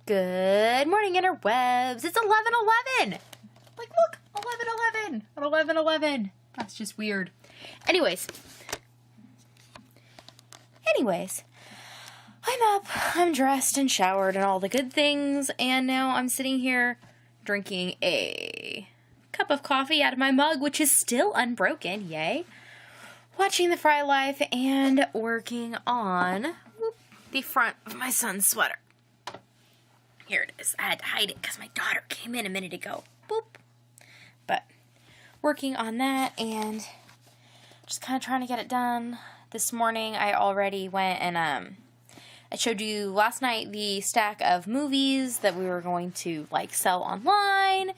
Good morning, interwebs. It's 11:11. Like, look, 11:11 at 11:11. That's just weird. Anyways, I'm up, I'm dressed and showered and all the good things, and now I'm sitting here drinking a cup of coffee out of my mug, which is still unbroken, yay. Watching the Fry Life and working on the front of my son's sweater. Here it is. I had to hide it because my daughter came in a minute ago. Boop. But working on that and just kind of trying to get it done. This morning I already went and I showed you last night the stack of movies that we were going to sell online.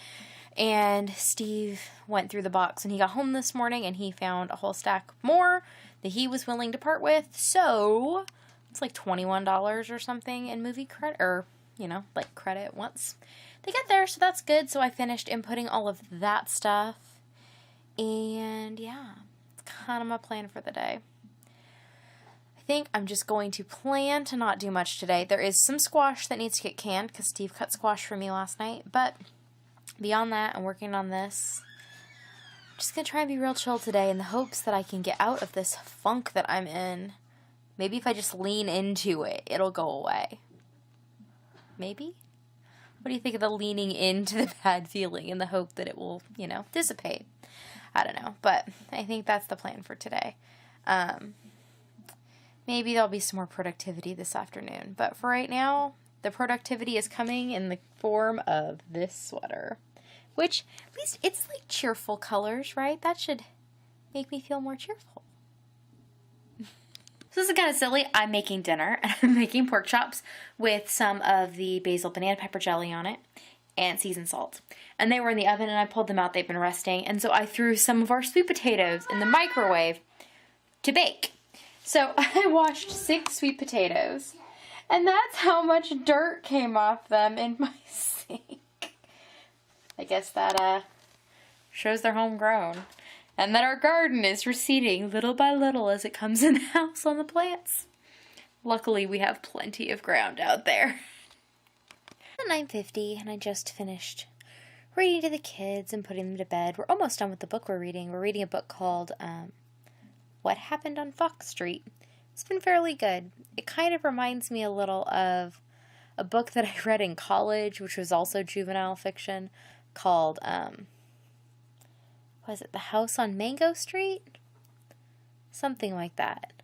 And Steve went through the box when he got home this morning and he found a whole stack more that he was willing to part with. So it's like $21 or something in movie credit, or credit once they get there, so that's good. So I finished inputting all of that stuff, and yeah, it's kind of my plan for the day. I think I'm just going to plan to not do much today. There is some squash that needs to get canned, because Steve cut squash for me last night, but beyond that, I'm working on this. I'm just going to try and be real chill today in the hopes that I can get out of this funk that I'm in. Maybe if I just lean into it, it'll go away. Maybe? What do you think of the leaning into the bad feeling in the hope that it will, dissipate? I don't know, but I think that's the plan for today. Maybe there'll be some more productivity this afternoon, but for right now, the productivity is coming in the form of this sweater, which, at least it's like cheerful colors, right? That should make me feel more cheerful. So this is kind of silly. I'm making dinner, and I'm making pork chops with some of the basil banana pepper jelly on it and seasoned salt. And they were in the oven, and I pulled them out. They've been resting, and so I threw some of our sweet potatoes in the microwave to bake. So I washed 6 sweet potatoes, and that's how much dirt came off them in my sink. I guess that shows they're homegrown. And that our garden is receding little by little as it comes in the house on the plants. Luckily, we have plenty of ground out there. It's 9:50, and I just finished reading to the kids and putting them to bed. We're almost done with the book we're reading. We're reading a book called What Happened on Fox Street. It's been fairly good. It kind of reminds me a little of a book that I read in college, which was also juvenile fiction, called was it The House on Mango Street? Something like that.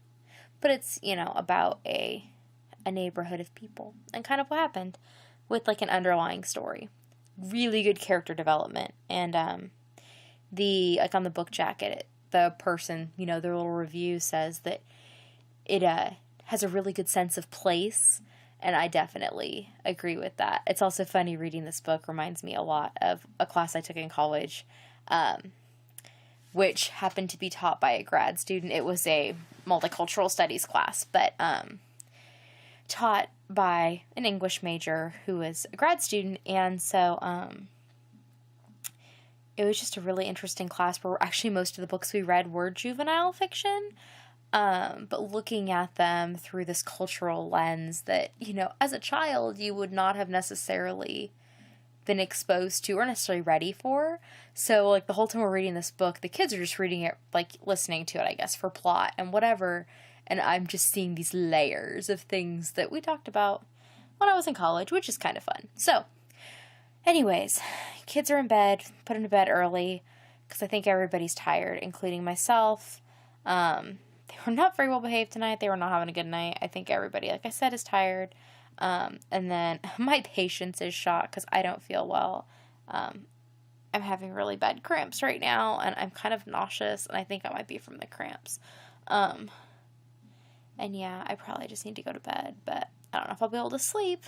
But it's, about a neighborhood of people and kind of what happened with an underlying story. Really good character development. And on the book jacket, the person, their little review says that it has a really good sense of place. And I definitely agree with that. It's also funny reading this book. Reminds me a lot of a class I took in college, which happened to be taught by a grad student. It was a multicultural studies class, but taught by an English major who was a grad student, and so it was just a really interesting class where actually most of the books we read were juvenile fiction, but looking at them through this cultural lens that, as a child you would not have necessarily been exposed to or necessarily ready for. So, the whole time we're reading this book, the kids are just reading it, listening to it, I guess, for plot and whatever, and I'm just seeing these layers of things that we talked about when I was in college, which is kind of fun. So, anyways, kids are in bed, put them to bed early, because I think everybody's tired, including myself. They were not very well behaved tonight. They were not having a good night. I think everybody, like I said, is tired. And then my patience is shot because I don't feel well. I'm having really bad cramps right now, and I'm kind of nauseous, and I think it might be from the cramps. And yeah, I probably just need to go to bed, but I don't know if I'll be able to sleep.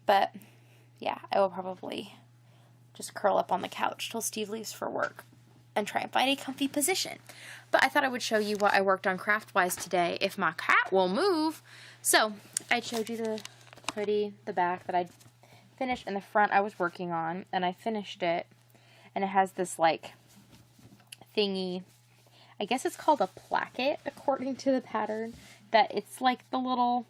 But yeah, I will probably just curl up on the couch till Steve leaves for work and try and find a comfy position. But I thought I would show you what I worked on craft-wise today, if my cat will move. So, I showed you the hoodie, the back that I finished, and the front I was working on, and I finished it, and it has this, thingy, I guess it's called a placket, according to the pattern, that it's the little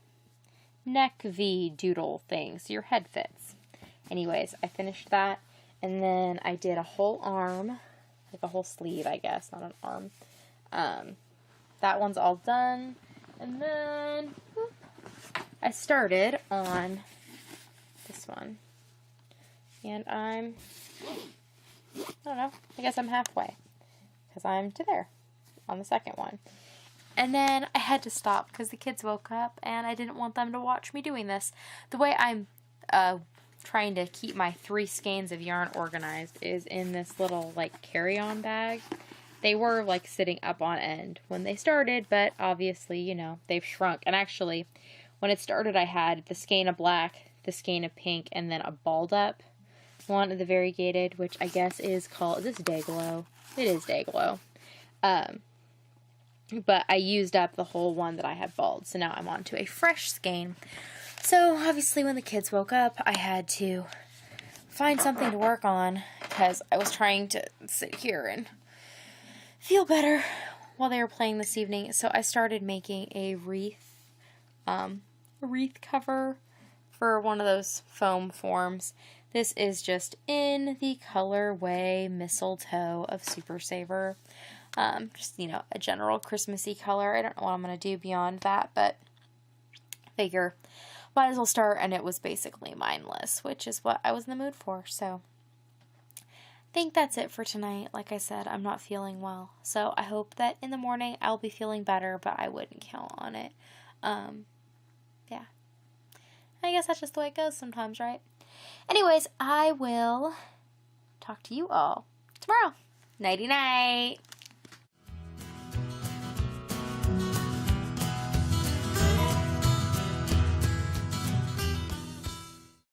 neck V doodle thing, so your head fits. Anyways, I finished that, and then I did a whole arm, like a whole sleeve, I guess, not an arm. That one's all done, and then whoop, I started on this one, and I don't know, I guess I'm halfway, because I'm to there on the second one. And then I had to stop because the kids woke up and I didn't want them to watch me doing this. The way I'm trying to keep my 3 skeins of yarn organized is in this little like carry-on bag. They were like sitting up on end when they started, but obviously, you know, they've shrunk. And actually, when it started, I had the skein of black, the skein of pink, and then a balled up one of the variegated, which I guess is called, is this Day Glow? It is Day Glow. But I used up the whole one that I had balled, so now I'm on to a fresh skein. So, obviously, when the kids woke up, I had to find something to work on, because I was trying to sit here and feel better while they were playing this evening. So, I started making a wreath cover for one of those foam forms. This is just in the colorway Mistletoe of Super Saver. Just, you know, a general Christmassy color. I don't know what I'm going to do beyond that, but I figure might as well start, and it was basically mindless, which is what I was in the mood for, so I think that's it for tonight. Like I said, I'm not feeling well, so I hope that in the morning I'll be feeling better, but I wouldn't count on it. Yeah. I guess that's just the way it goes sometimes, right? Anyways, I will talk to you all tomorrow. Nighty-night.